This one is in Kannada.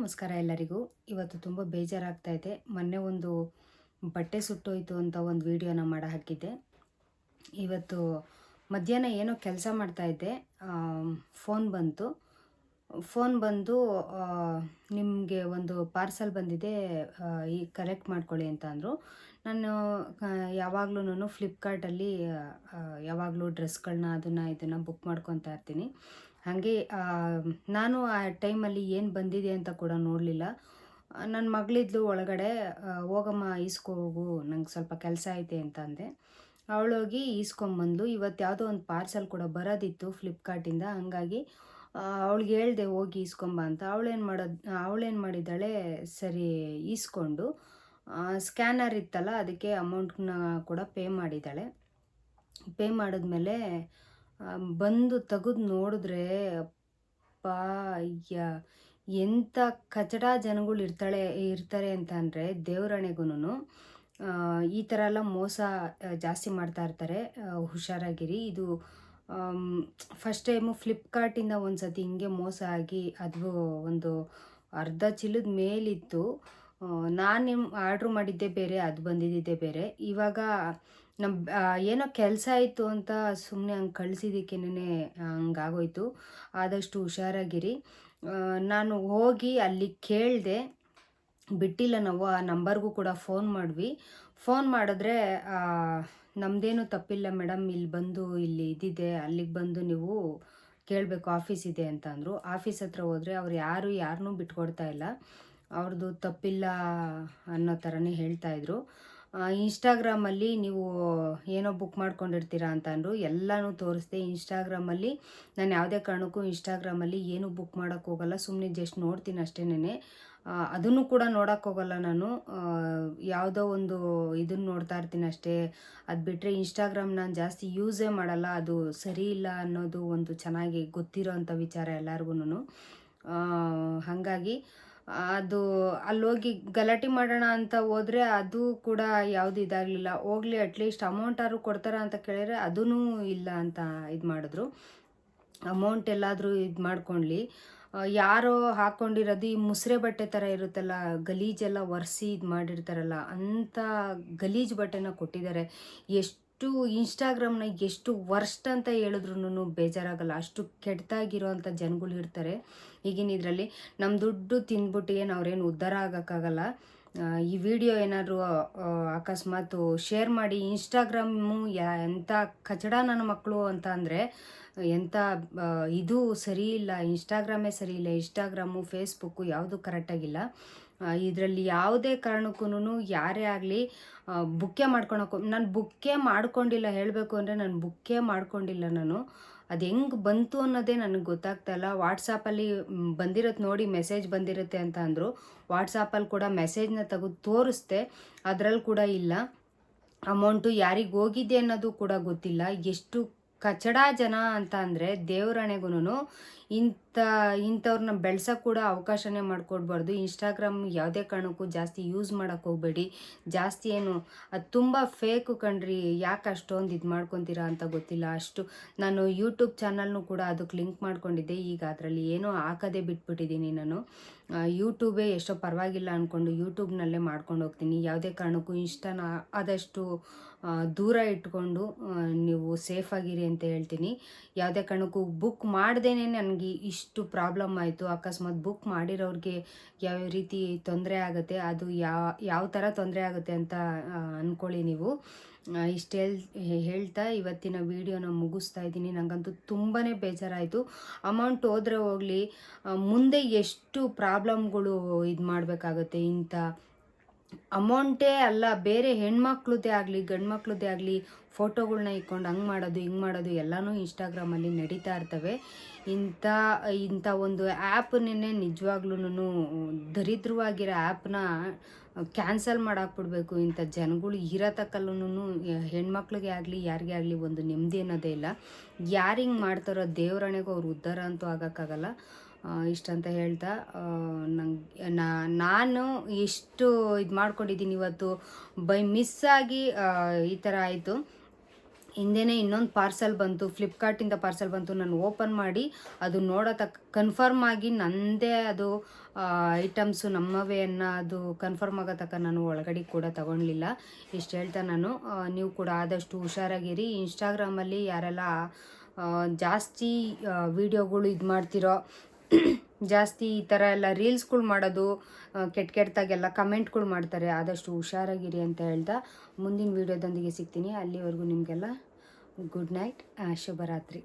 ನಮಸ್ಕಾರ ಎಲ್ಲರಿಗೂ. ಇವತ್ತು ತುಂಬ ಬೇಜಾರಾಗ್ತಾ ಇದೆ. ಮೊನ್ನೆ ಒಂದು ಬಟ್ಟೆ ಸುಟ್ಟೋಯ್ತು ಅಂತ ಒಂದು ವಿಡಿಯೋನ ಮಾಡಿ ಹಾಕಿದ್ದೆ. ಇವತ್ತು ಮಧ್ಯಾಹ್ನ ಏನೋ ಕೆಲಸ ಮಾಡ್ತಾಯಿದ್ದೆ, ಫೋನ್ ಬಂತು. ಫೋನ್ ಬಂದು ನಿಮಗೆ ಒಂದು ಪಾರ್ಸಲ್ ಬಂದಿದೆ, ಈ ಕಲೆಕ್ಟ್ ಮಾಡ್ಕೊಳ್ಳಿ ಅಂತ ಅಂದರು. ನಾನು ಯಾವಾಗ್ಲೂ ಫ್ಲಿಪ್ಕಾರ್ಟಲ್ಲಿ ಯಾವಾಗಲೂ ಡ್ರೆಸ್ಗಳನ್ನ ಇದನ್ನು ಬುಕ್ ಮಾಡ್ಕೊತಾ ಇರ್ತೀನಿ. ಹಾಗೆ ನಾನು ಆ ಟೈಮಲ್ಲಿ ಏನು ಬಂದಿದೆ ಅಂತ ಕೂಡ ನೋಡಲಿಲ್ಲ. ನನ್ನ ಮಗಳಿದ್ಲು ಒಳಗಡೆ, ಹೋಗಮ್ಮ ಈಸ್ಕೊ ಹೋಗು, ನಂಗೆ ಸ್ವಲ್ಪ ಕೆಲಸ ಐತೆ ಅಂತ ಅಂದೆ. ಅವಳೋಗಿ ಈಸ್ಕೊಂಬಂದ್ಲು. ಇವತ್ತು ಯಾವುದೋ ಒಂದು ಪಾರ್ಸಲ್ ಕೂಡ ಬರೋದಿತ್ತು ಫ್ಲಿಪ್ಕಾರ್ಟಿಂದ. ಹಂಗಾಗಿ ಅವಳಿಗೆ ಹೇಳಿದೆ ಹೋಗಿ ಈಸ್ಕೊಂಬ ಅಂತ. ಅವಳೇನು ಮಾಡಿದ್ದಾಳೆ, ಸರಿ ಈಸ್ಕೊಂಡು ಸ್ಕ್ಯಾನರ್ ಇತ್ತಲ್ಲ ಅದಕ್ಕೆ ಅಮೌಂಟ್ನ ಕೂಡ ಪೇ ಮಾಡಿದ್ದಾಳೆ. ಪೇ ಮಾಡಿದ್ಮೇಲೆ ಬಂದು ತೆಗೆದು ನೋಡಿದ್ರೆ ಅಪ್ಪಾ, ಎಂಥ ಕಚಡ ಜನಗಳು ಇರ್ತಾರೆ ಅಂತ ಅಂದರೆ ದೇವರಣೆಗೂ ಈ ಥರ ಎಲ್ಲ ಮೋಸ ಜಾಸ್ತಿ ಮಾಡ್ತಾ ಇರ್ತಾರೆ. ಹುಷಾರಾಗಿರಿ. ಇದು ಫಸ್ಟ್ ಟೈಮು ಫ್ಲಿಪ್ಕಾರ್ಟಿಂದ ಒಂದು ಸತಿ ಹಿಂಗೆ ಮೋಸ ಆಗಿ ಅದು ಒಂದು ಅರ್ಧ ಚೀಲದ ಮೇಲಿತ್ತು. ನಾನು ಆರ್ಡ್ರ್ ಮಾಡಿದ್ದೆ ಬೇರೆ, ಅದು ಬಂದಿದ್ದೆ ಬೇರೆ. ಇವಾಗ ಏನೋ ಕೆಲಸ ಇತ್ತು ಅಂತ ಸುಮ್ಮನೆ ಹಂಗೆ ಕಳಿಸಿದ್ದಕ್ಕೇನೆ ಹಂಗಾಗೋಯ್ತು. ಆದಷ್ಟು ಹುಷಾರಾಗಿರಿ. ನಾನು ಹೋಗಿ ಅಲ್ಲಿ ಕೇಳಿದೆ, ಬಿಟ್ಟಿಲ್ಲ. ನಾವು ಆ ನಂಬರ್ಗೂ ಕೂಡ ಫೋನ್ ಮಾಡಿದ್ವಿ. ಫೋನ್ ಮಾಡಿದ್ರೆ ನಮ್ಮದೇನು ತಪ್ಪಿಲ್ಲ ಮೇಡಮ್, ಇಲ್ಲಿ ಇದ್ದಿದೆ, ಅಲ್ಲಿಗೆ ಬಂದು ನೀವು ಕೇಳಬೇಕು, ಆಫೀಸ್ ಇದೆ ಅಂತ ಅಂದರು. ಆಫೀಸ್ ಹತ್ರ ಹೋದರೆ ಅವ್ರು ಯಾರನ್ನೂ ಬಿಟ್ಕೊಡ್ತಾ ಇಲ್ಲ, ಅವ್ರದ್ದು ತಪ್ಪಿಲ್ಲ ಅನ್ನೋ ಥರನೇ ಹೇಳ್ತಾಯಿದ್ರು. ಇನ್ಸ್ಟಾಗ್ರಾಮಲ್ಲಿ ನೀವು ಏನೋ ಬುಕ್ ಮಾಡ್ಕೊಂಡಿರ್ತೀರ ಅಂತ ಅಂದರು. ಎಲ್ಲನೂ ತೋರಿಸ್ದೆ. ಇನ್ಸ್ಟಾಗ್ರಾಮಲ್ಲಿ ನಾನು ಯಾವುದೇ ಕಾರಣಕ್ಕೂ ಇನ್ಸ್ಟಾಗ್ರಾಮಲ್ಲಿ ಏನೂ ಬುಕ್ ಮಾಡೋಕ್ಕೆ ಹೋಗಲ್ಲ. ಸುಮ್ಮನೆ ಜಸ್ಟ್ ನೋಡ್ತೀನಿ ಅಷ್ಟೇನೆ. ಅದನ್ನು ಕೂಡ ನೋಡೋಕ್ಕೆ ಹೋಗಲ್ಲ ನಾನು. ಯಾವುದೋ ಒಂದು ಇದನ್ನು ನೋಡ್ತಾ ಇರ್ತೀನಿ ಅಷ್ಟೇ. ಅದು ಬಿಟ್ಟರೆ ಇನ್ಸ್ಟಾಗ್ರಾಮ್ ನಾನು ಜಾಸ್ತಿ ಯೂಸೇ ಮಾಡಲ್ಲ. ಅದು ಸರಿ ಇಲ್ಲ ಅನ್ನೋದು ಒಂದು ಚೆನ್ನಾಗಿ ಗೊತ್ತಿರೋ ಅಂಥ ವಿಚಾರ ಎಲ್ಲರಿಗೂ. ಹಾಗಾಗಿ ಅದು ಅಲ್ಲೋಗಿ ಗಲಾಟೆ ಮಾಡೋಣ ಅಂತ ಹೋದರೆ ಅದು ಕೂಡ ಯಾವುದು ಇದಾಗಲಿಲ್ಲ. ಹೋಗಲಿ ಅಟ್ಲೀಸ್ಟ್ ಅಮೌಂಟಾದ್ರು ಕೊಡ್ತಾರ ಅಂತ ಕೇಳಿದ್ರೆ ಅದೂ ಇಲ್ಲ ಅಂತ ಇದು ಮಾಡಿದ್ರು. ಅಮೌಂಟ್ ಎಲ್ಲಾದರೂ ಇದು ಮಾಡ್ಕೊಳ್ಳಿ. ಯಾರೋ ಹಾಕ್ಕೊಂಡಿರೋದು ಈ ಮುಸ್ರೆ ಬಟ್ಟೆ ಥರ ಇರುತ್ತಲ್ಲ, ಗಲೀಜೆಲ್ಲ ಒರೆಸಿ ಇದು ಮಾಡಿರ್ತಾರಲ್ಲ, ಅಂಥ ಗಲೀಜು ಬಟ್ಟೆನ ಕೊಟ್ಟಿದ್ದಾರೆ. ಎಷ್ಟು ಇನ್ಸ್ಟಾಗ್ರಾಮ್ನ ಎಷ್ಟು ವರ್ಸ್ಟ್ ಅಂತ ಹೇಳಿದ್ರು ಬೇಜಾರಾಗಲ್ಲ. ಅಷ್ಟು ಕೆಟ್ಟದಾಗಿರೋ ಅಂಥ ಜನಗಳು ಇರ್ತಾರೆ ಈಗಿನ ಇದರಲ್ಲಿ. ನಮ್ಮ ದುಡ್ಡು ತಿಂದ್ಬಿಟ್ಟು ಏನು ಅವ್ರೇನು ಉದ್ಧಾರ ಆಗೋಕ್ಕಾಗಲ್ಲ. ಈ ವಿಡಿಯೋ ಏನಾದರೂ ಅಕಸ್ಮಾತ್ ಶೇರ್ ಮಾಡಿ. ಇನ್ಸ್ಟಾಗ್ರಾಮು ಎಂಥ ಕಚಡ ನನ್ನ ಮಕ್ಕಳು ಅಂತ ಅಂದರೆ ಎಂಥ ಇದು ಸರಿ ಇಲ್ಲ. ಇನ್ಸ್ಟಾಗ್ರಾಮೇ ಸರಿ ಇಲ್ಲ. ಇನ್ಸ್ಟಾಗ್ರಾಮು ಫೇಸ್ಬುಕ್ಕು ಯಾವುದೂ ಕರೆಕ್ಟಾಗಿಲ್ಲ. ಇದರಲ್ಲಿ ಯಾವುದೇ ಕಾರಣಕ್ಕೂ ಯಾರೇ ಆಗಲಿ ನಾನು ಬುಕ್ಕೇ ಮಾಡ್ಕೊಂಡಿಲ್ಲ. ಹೇಳಬೇಕು ಅಂದರೆ ನಾನು ಬುಕ್ಕೇ ಮಾಡ್ಕೊಂಡಿಲ್ಲ. ನಾನು ಅದು ಹೆಂಗೆ ಬಂತು ಅನ್ನೋದೇ ನನಗೆ ಗೊತ್ತಾಗ್ತಾಯಿಲ್ಲ. ವಾಟ್ಸಾಪಲ್ಲಿ ಬಂದಿರುತ್ತೆ ನೋಡಿ, ಮೆಸೇಜ್ ಬಂದಿರುತ್ತೆ ಅಂತ ಅಂದರು. ವಾಟ್ಸಾಪಲ್ಲಿ ಕೂಡ ಮೆಸೇಜ್ನ ತೆಗೆದು ತೋರಿಸ್ದೆ, ಅದರಲ್ಲಿ ಕೂಡ ಇಲ್ಲ. ಅಮೌಂಟು ಯಾರಿಗೆ ಹೋಗಿದೆ ಅನ್ನೋದು ಕೂಡ ಗೊತ್ತಿಲ್ಲ. ಎಷ್ಟು ಕಚಡ ಜನ ಅಂತ ಅಂದರೆ ದೇವರಣೆಗೂ ಇಂಥವ್ರನ್ನ ಬೆಳ್ಸೋಕ್ಕೆ ಕೂಡ ಅವಕಾಶನೇ ಮಾಡಿಕೊಡ್ಬಾರ್ದು. ಇನ್ಸ್ಟಾಗ್ರಾಮ್ ಯಾವುದೇ ಕಾರಣಕ್ಕೂ ಜಾಸ್ತಿ ಯೂಸ್ ಮಾಡೋಕ್ಕೆ ಹೋಗಬೇಡಿ. ಜಾಸ್ತಿ ಏನು ಅದು ತುಂಬ ಫೇಕು ಕಣ್ರಿ. ಯಾಕೆ ಅಷ್ಟೊಂದು ಇದು ಮಾಡ್ಕೊತೀರಾ ಅಂತ ಗೊತ್ತಿಲ್ಲ. ನಾನು ಯೂಟ್ಯೂಬ್ ಚಾನಲ್ನು ಕೂಡ ಅದಕ್ಕೆ ಲಿಂಕ್ ಮಾಡ್ಕೊಂಡಿದ್ದೆ. ಈಗ ಅದರಲ್ಲಿ ಏನೋ ಹಾಕೋದೇ ಬಿಟ್ಬಿಟ್ಟಿದ್ದೀನಿ ನಾನು. ಯೂಟ್ಯೂಬೇ ಎಷ್ಟೋ ಪರವಾಗಿಲ್ಲ ಅಂದ್ಕೊಂಡು ಯೂಟ್ಯೂಬ್ನಲ್ಲೇ ಮಾಡ್ಕೊಂಡು ಹೋಗ್ತೀನಿ. ಯಾವುದೇ ಕಾರಣಕ್ಕೂ ಇನ್ಸ್ಟಾನ ಆದಷ್ಟು ದೂರ ಇಟ್ಕೊಂಡು ನೀವು ಸೇಫಾಗಿರಿ ಅಂತ ಹೇಳ್ತೀನಿ. ಯಾವುದೇ ಕಾರಣಕ್ಕೂ ಬುಕ್ ಮಾಡ್ದೇನೆ ನನಗೆ ಇಷ್ಟು ಪ್ರಾಬ್ಲಮ್ ಆಯಿತು. ಅಕಸ್ಮಾತ್ ಬುಕ್ ಮಾಡಿರೋರಿಗೆ ಯಾವ ರೀತಿ ತೊಂದರೆ ಆಗುತ್ತೆ, ಅದು ಯಾವ ಥರ ತೊಂದರೆ ಆಗುತ್ತೆ ಅಂತ ಅಂದ್ಕೊಳ್ಳಿ ನೀವು. ಇಷ್ಟು ಹೇಳ್ತಾ ಇವತ್ತಿನ ವಿಡಿಯೋನ ಮುಗಿಸ್ತಾ ಇದ್ದೀನಿ. ನನಗಂತೂ ತುಂಬಾ ಬೇಜಾರಾಯಿತು. ಅಮೌಂಟ್ ಹೋದರೆ ಹೋಗಲಿ, ಮುಂದೆ ಎಷ್ಟು ಪ್ರಾಬ್ಲಮ್ಗಳು ಇದು ಮಾಡಬೇಕಾಗುತ್ತೆ. ಇಂಥ ಅಮೌಂಟೇ ಅಲ್ಲ, ಬೇರೆ ಹೆಣ್ಮಕ್ಳದ್ದೇ ಆಗಲಿ ಗಂಡು ಮಕ್ಳದ್ದೇ ಆಗಲಿ ಫೋಟೋಗಳ್ನ ಇಟ್ಕೊಂಡು ಹಂಗೆ ಮಾಡೋದು ಹಿಂಗೆ ಮಾಡೋದು ಎಲ್ಲನೂ ಇನ್ಸ್ಟಾಗ್ರಾಮಲ್ಲಿ ನಡೀತಾ ಇರ್ತವೆ. ಇಂಥ ಒಂದು ಆ್ಯಪನ್ನೇ ನಿಜವಾಗ್ಲೂ ದರಿದ್ರವಾಗಿರೋ ಆ್ಯಪ್ನ ಕ್ಯಾನ್ಸಲ್ ಮಾಡಾಕ್ಬಿಡ್ಬೇಕು. ಇಂಥ ಜನಗಳು ಇರತಕ್ಕಲ್ಲೂ ಹೆಣ್ಮಕ್ಳಿಗೆ ಆಗಲಿ ಯಾರಿಗೇ ಆಗಲಿ ಒಂದು ನೆಮ್ಮದಿ ಅನ್ನೋದೇ ಇಲ್ಲ. ಯಾರು ಹಿಂಗೆ ಮಾಡ್ತಾರೋ ದೇವರಣೆಗೂ ಅವ್ರು ಉದ್ಧಾರ ಅಂತೂ ಆಗೋಕ್ಕಾಗಲ್ಲ. ಇಷ್ಟಂತ ಹೇಳ್ತಾ ನಾನು ಎಷ್ಟು ಇದು ಮಾಡ್ಕೊಂಡಿದ್ದೀನಿ. ಇವತ್ತು ಬೈ ಮಿಸ್ಸಾಗಿ ಈ ಥರ ಆಯಿತು. ಹಿಂದೆನೇ ಇನ್ನೊಂದು ಪಾರ್ಸಲ್ ಬಂತು, ಫ್ಲಿಪ್ಕಾರ್ಟಿಂದ ಪಾರ್ಸಲ್ ಬಂತು. ನಾನು ಓಪನ್ ಮಾಡಿ ಅದು ಕನ್ಫರ್ಮ್ ಆಗಿ ನನ್ನದೇ ಅದು ಐಟಮ್ಸು ನಮ್ಮವೇ ಅನ್ನೋದು ಕನ್ಫರ್ಮ್ ಆಗೋ ತನಕ ನಾನು ಒಳಗಡೆ ಕೂಡ ತಗೊಳ್ಲಿಲ್ಲ. ಇಷ್ಟು ಹೇಳ್ತಾ ನಾನು ನೀವು ಕೂಡ ಆದಷ್ಟು ಹುಷಾರಾಗಿರಿ. ಇನ್ಸ್ಟಾಗ್ರಾಮಲ್ಲಿ ಯಾರೆಲ್ಲ ಜಾಸ್ತಿ ವೀಡಿಯೋಗಳು ಇದು ಮಾಡ್ತಿರೋ ಜಾಸ್ತಿ ಈ ಥರ ಎಲ್ಲ ರೀಲ್ಸ್ಗಳು ಮಾಡೋದು ಕೆಟ್ಟದಾಗೆಲ್ಲ ಕಮೆಂಟ್ಗಳು ಮಾಡ್ತಾರೆ. ಆದಷ್ಟು ಹುಷಾರಾಗಿರಿ ಅಂತ ಹೇಳ್ತಾ ಮುಂದಿನ ವೀಡಿಯೋದೊಂದಿಗೆ ಸಿಗ್ತೀನಿ. ಅಲ್ಲಿವರೆಗೂ ನಿಮಗೆಲ್ಲ ಗುಡ್ ನೈಟ್, ಶುಭರಾತ್ರಿ.